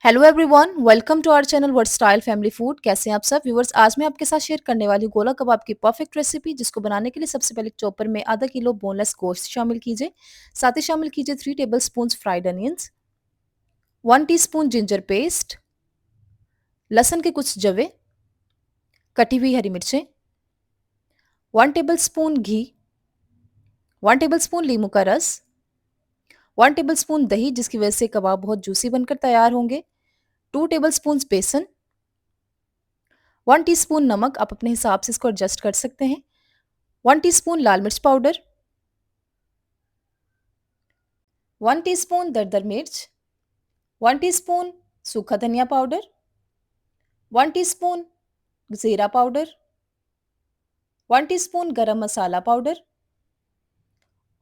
Hello everyone, welcome to our channel word style family food. कैसे हैं आप सब व्यूअर्स। आज मैं आपके साथ शेयर करने वाली हूँ गोला कबाब की परफेक्ट रेसिपी, जिसको बनाने के लिए सबसे पहले चॉपर में आधा किलो बोनलेस गोश्त शामिल कीजिए। साथ ही शामिल कीजिए 3 table spoon fried onions, 1 teaspoon ginger paste, लहसुन के कुछ जवे, कटी हुई हरी मिर्चें, 1 टेबल स्पून घी, 1 टेबल स्पून लीमू का रस, 1 टेबल स्पून दही, जिसकी वजह से कबाब बहुत जूसी बनकर तैयार होंगे, 2 टेबल स्पून बेसन, 1 टीस्पून नमक, आप अपने हिसाब से इसको एडजस्ट कर सकते हैं, 1 टीस्पून लाल मिर्च पाउडर, 1 टीस्पून दरदर मिर्च, 1 टीस्पून सूखा धनिया पाउडर, 1 टीस्पून जीरा पाउडर, 1 टीस्पून गरम मसाला पाउडर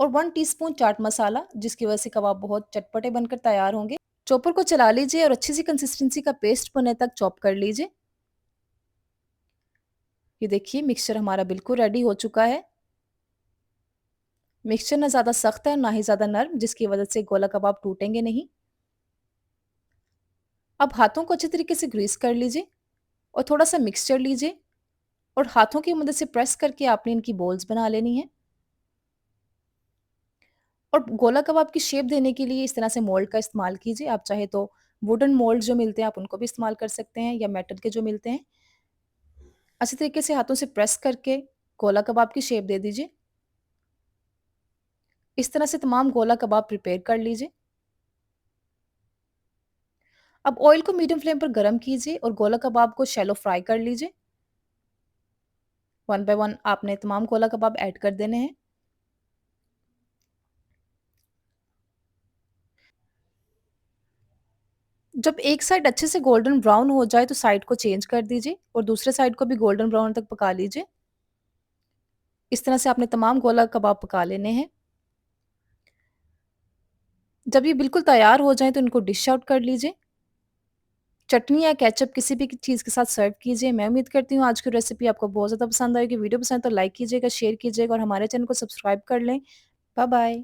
और 1 टीस्पून चाट मसाला, जिसकी वजह से कबाब बहुत चटपटे बनकर तैयार होंगे। चॉपर को चला लीजिए और अच्छी सी कंसिस्टेंसी का पेस्ट बने तक चॉप कर लीजिए। ये देखिए मिक्सचर हमारा बिल्कुल रेडी हो चुका है। मिक्सचर ना ज़्यादा सख्त है ना ही ज़्यादा नर्म, जिसकी वजह से गोला कबाब टूटेंगे नहीं। अब हाथों को अच्छे तरीके से ग्रीस कर लीजिए और थोड़ा सा मिक्सचर लीजिए और हाथों की मदद से प्रेस करके आपने इनकी बॉल्स बना लेनी है। और गोला कबाब की शेप देने के लिए इस तरह से मोल्ड का इस्तेमाल कीजिए। आप चाहे तो वुडन मोल्ड जो मिलते हैं आप उनको भी इस्तेमाल कर सकते हैं, या मेटल के जो मिलते हैं। अच्छे तरीके से हाथों से प्रेस करके गोला कबाब की शेप दे दीजिए। इस तरह से तमाम गोला कबाब प्रिपेयर कर लीजिए। अब ऑयल को मीडियम फ्लेम पर गर्म कीजिए और गोला कबाब को शैलो फ्राई कर लीजिए। वन बाय वन आपने तमाम गोला कबाब ऐड कर देने हैं। जब एक साइड अच्छे से गोल्डन ब्राउन हो जाए तो साइड को चेंज कर दीजिए और दूसरे साइड को भी गोल्डन ब्राउन तक पका लीजिए। इस तरह से आपने तमाम गोला कबाब पका लेने हैं। जब ये बिल्कुल तैयार हो जाएं तो इनको डिश आउट कर लीजिए। चटनी या केचप किसी भी चीज़ के साथ सर्व कीजिए। मैं उम्मीद करती हूँ आज की रेसिपी आपको बहुत ज़्यादा पसंद आएगी। वीडियो पसंद है तो लाइक कीजिएगा, शेयर कीजिएगा और हमारे चैनल को सब्सक्राइब कर लें। Bye bye.